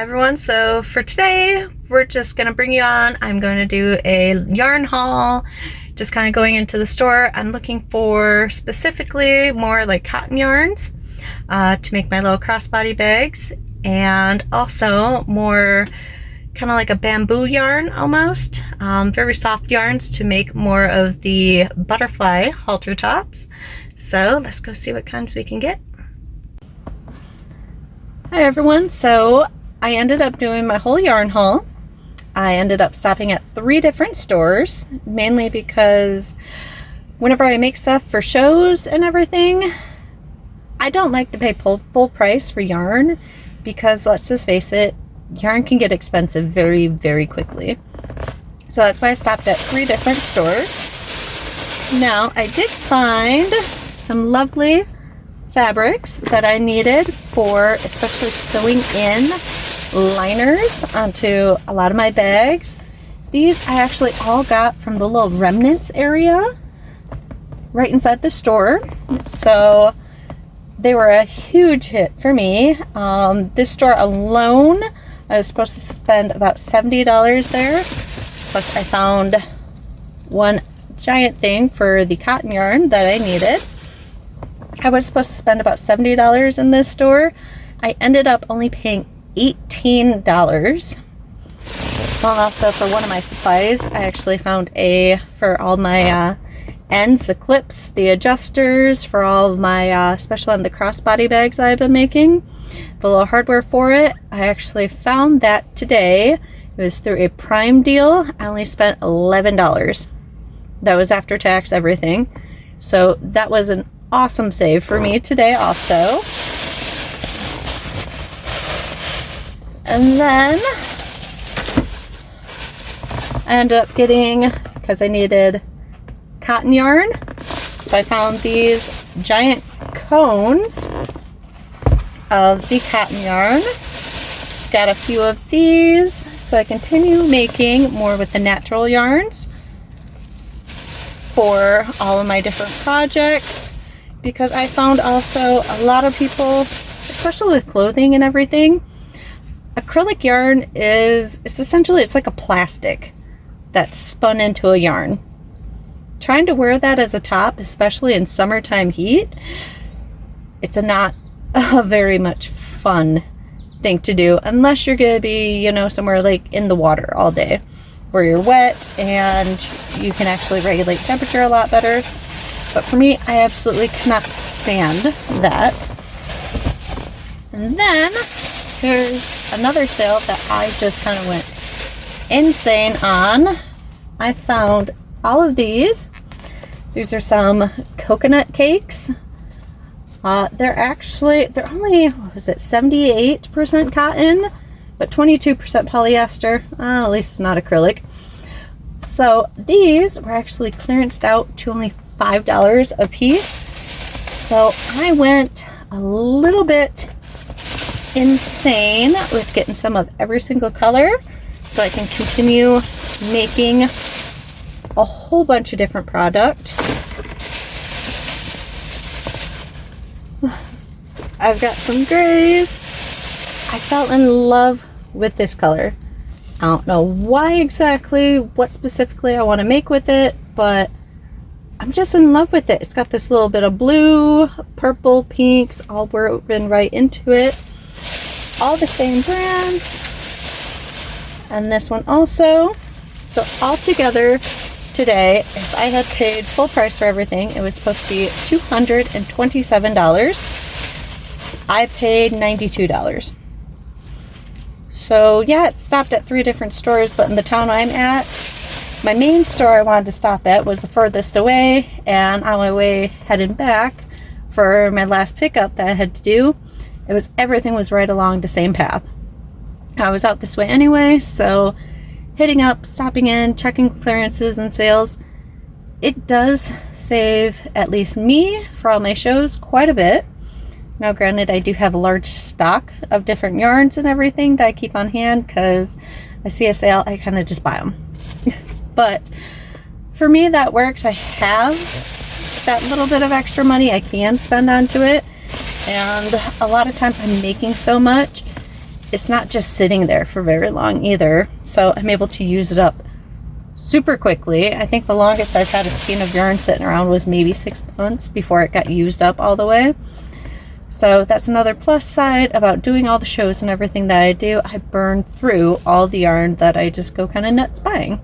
Everyone, so for today we're just gonna bring you on. I'm going to do a yarn haul, just kind of going into the store. I'm looking for specifically more like cotton yarns to make my little crossbody bags, and also more kind of like a bamboo yarn almost, very soft yarns to make more of the butterfly halter tops. So let's go see what kinds we can get. Hi everyone, so I ended up doing my whole yarn haul. I ended up stopping at 3 different stores, mainly because whenever I make stuff for shows and everything, I don't like to pay full price for yarn because, let's just face it, yarn can get expensive very, very quickly. So that's why I stopped at 3 different stores. Now, I did find some lovely fabrics that I needed for especially sewing in liners onto a lot of my bags. These I actually all got from the little remnants area right inside the store, so they were a huge hit for me. This store alone, I was supposed to spend about $70 there, plus I found one giant thing for the cotton yarn that I needed. I was supposed to spend about $70 in this store. I ended up only paying $18. Well, also for one of my supplies, I actually found for all my ends, the clips, the adjusters, for all of my, especially on the crossbody bags I've been making, the little hardware for it. I actually found that today. It was through a Prime deal. I only spent $11. That was after tax, everything. So that was an awesome save for me today also. And then I ended up getting, because I needed cotton yarn, so I found these giant cones of the cotton yarn. Got a few of these so I continue making more with the natural yarns for all of my different projects, because I found also a lot of people, especially with clothing and everything, acrylic yarn it's essentially, it's like a plastic that's spun into a yarn. Trying to wear that as a top, especially in summertime heat, it's not a very much fun thing to do unless you're going to be, somewhere like in the water all day where you're wet and you can actually regulate temperature a lot better. But for me, I absolutely cannot stand that. And then here's another sale that I just kind of went insane on. I found all of these. These are some coconut cakes. They're only, what was it, 78% cotton, but 22% polyester. At least it's not acrylic. So these were actually clearanced out to only $5 a piece. So I went a little bit insane with getting some of every single color so I can continue making a whole bunch of different product. I've got some grays. I fell in love with this color. I don't know why exactly, what specifically I want to make with it, but I'm just in love with it. It's got this little bit of blue, purple, pinks all woven right into it. All the same brands. And this one also. So all together today, if I had paid full price for everything, it was supposed to be $227. I paid $92. So yeah, it stopped at 3 different stores, but in the town I'm at, my main store I wanted to stop at was the furthest away, and on my way heading back for my last pickup that I had to do, everything was right along the same path. I was out this way anyway, so hitting up, stopping in, checking clearances and sales, it does save at least me for all my shows quite a bit. Now granted, I do have a large stock of different yarns and everything that I keep on hand because I see a sale, I kind of just buy them. But for me, that works. I have that little bit of extra money I can spend onto it, and a lot of times I'm making so much it's not just sitting there for very long either. So I'm able to use it up super quickly. I think the longest I've had a skein of yarn sitting around was maybe 6 months before it got used up all the way. So that's another plus side about doing all the shows and everything that I do. I burn through all the yarn that I just go kind of nuts buying.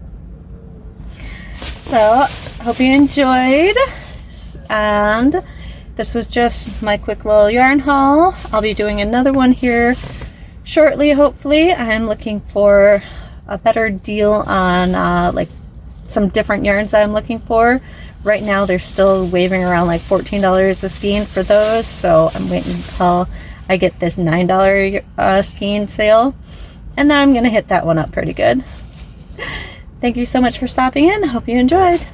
So I hope you enjoyed, and this was just my quick little yarn haul. I'll be doing another one here shortly, hopefully. I'm looking for a better deal on like some different yarns that I'm looking for. Right now they're still waving around like $14 a skein for those, so I'm waiting until I get this $9 skein sale, and then I'm gonna hit that one up pretty good. Thank you so much for stopping in. I hope you enjoyed.